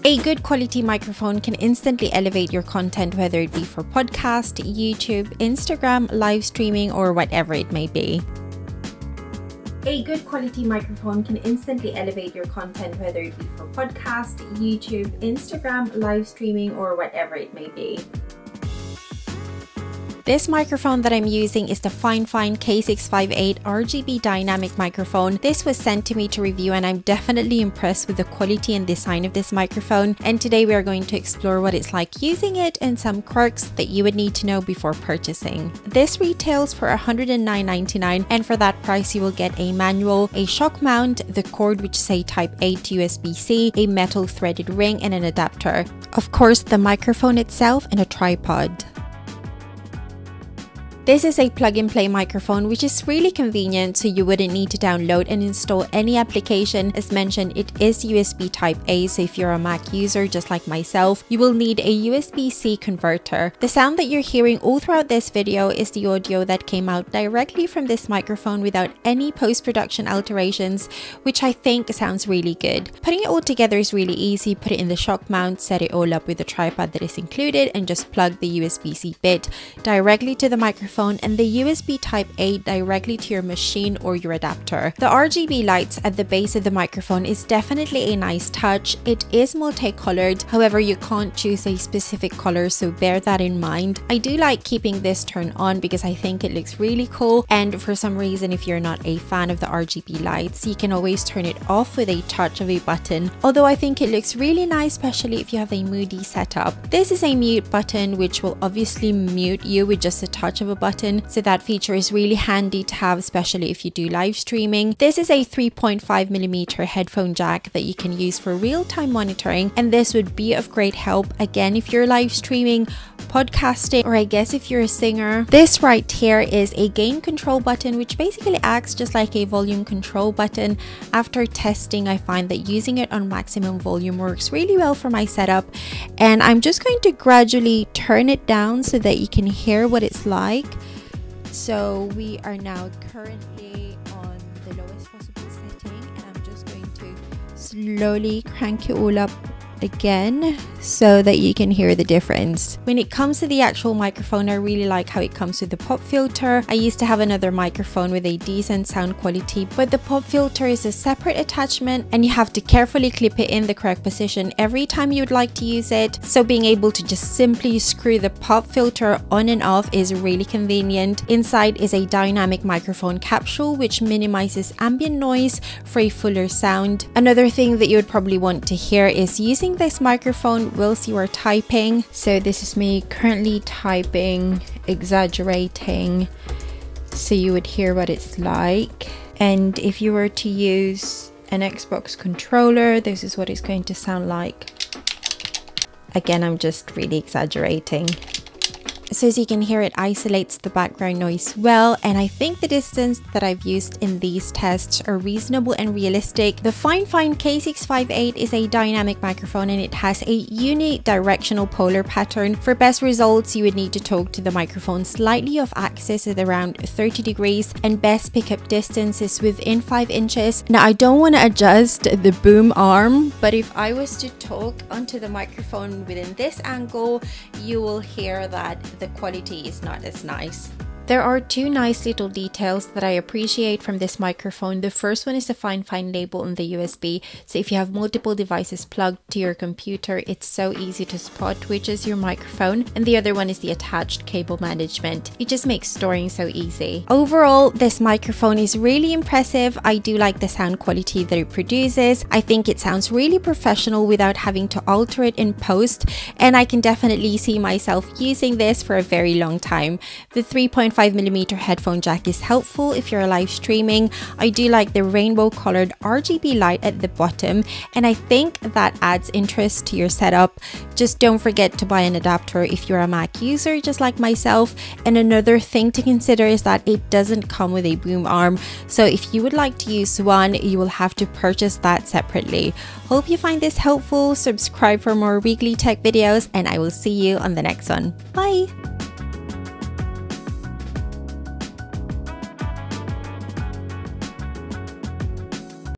A good quality microphone can instantly elevate your content, whether it be for podcast, YouTube, Instagram, live streaming, or whatever it may be. A good quality microphone can instantly elevate your content, whether it be for podcast, YouTube, Instagram, live streaming, or whatever it may be. This microphone that I'm using is the Fifine K658 RGB dynamic microphone. This was sent to me to review and I'm definitely impressed with the quality and design of this microphone. And today we are going to explore what it's like using it and some quirks that you would need to know before purchasing. This retails for $109.99 and for that price you will get a manual, a shock mount, the cord which is a Type A to USB-C, a metal threaded ring and an adapter. Of course, the microphone itself and a tripod. This is a plug-and-play microphone which is really convenient, so you wouldn't need to download and install any application. As mentioned, it is USB Type A, so if you're a Mac user just like myself, you will need a USB-C converter. The sound that you're hearing all throughout this video is the audio that came out directly from this microphone without any post-production alterations, which I think sounds really good. Putting it all together is really easy. Put it in the shock mount, set it all up with the tripod that is included, and just plug the USB-C bit directly to the microphone and the USB Type A directly to your machine or your adapter. The RGB lights at the base of the microphone is definitely a nice touch. It is multicolored, however you can't choose a specific color, so bear that in mind. I do like keeping this turned on because I think it looks really cool, and for some reason if you're not a fan of the RGB lights, you can always turn it off with a touch of a button, although I think it looks really nice, especially if you have a moody setup. This is a mute button which will obviously mute you with just a touch of a button, so that feature is really handy to have, especially if you do live streaming. This is a 3.5mm headphone jack that you can use for real-time monitoring, and this would be of great help again if you're live streaming, podcasting, or I guess if you're a singer. This right here is a gain control button which basically acts just like a volume control button. After testing, I find that using it on maximum volume works really well for my setup, and I'm just going to gradually turn it down so that you can hear what it's like. So we are now currently on the lowest possible setting, and I'm just going to slowly crank it all up again so that you can hear the difference. When it comes to the actual microphone, I really like how it comes with the pop filter. I used to have another microphone with a decent sound quality, but the pop filter is a separate attachment and you have to carefully clip it in the correct position every time you would like to use it. So being able to just simply screw the pop filter on and off is really convenient. Inside is a dynamic microphone capsule which minimizes ambient noise for a fuller sound. Another thing that you would probably want to hear is using this microphone whilst you are typing. So this is me currently typing, exaggerating, so you would hear what it's like. And if you were to use an Xbox controller, this is what it's going to sound like. Again, I'm just really exaggerating. So as you can hear, it isolates the background noise well, and I think the distance that I've used in these tests are reasonable and realistic. The Fifine K658 is a dynamic microphone and it has a unique directional polar pattern. For best results, you would need to talk to the microphone slightly off axis at around 30 degrees, and best pickup distance is within 5 inches. Now, I don't want to adjust the boom arm, but if I was to talk onto the microphone within this angle, you will hear that the quality is not as nice. There are two nice little details that I appreciate from this microphone. The first one is the Fifine label on the USB. So if you have multiple devices plugged to your computer, it's so easy to spot which is your microphone. And the other one is the attached cable management. It just makes storing so easy. Overall, this microphone is really impressive. I do like the sound quality that it produces. I think it sounds really professional without having to alter it in post. And I can definitely see myself using this for a very long time. The 3.5mm headphone jack is helpful if you're live streaming. I do like the rainbow colored RGB light at the bottom, and I think that adds interest to your setup. Just don't forget to buy an adapter if you're a Mac user just like myself. And another thing to consider is that it doesn't come with a boom arm, so if you would like to use one, you will have to purchase that separately. Hope you find this helpful. Subscribe for more weekly tech videos, and I will see you on the next one. Bye!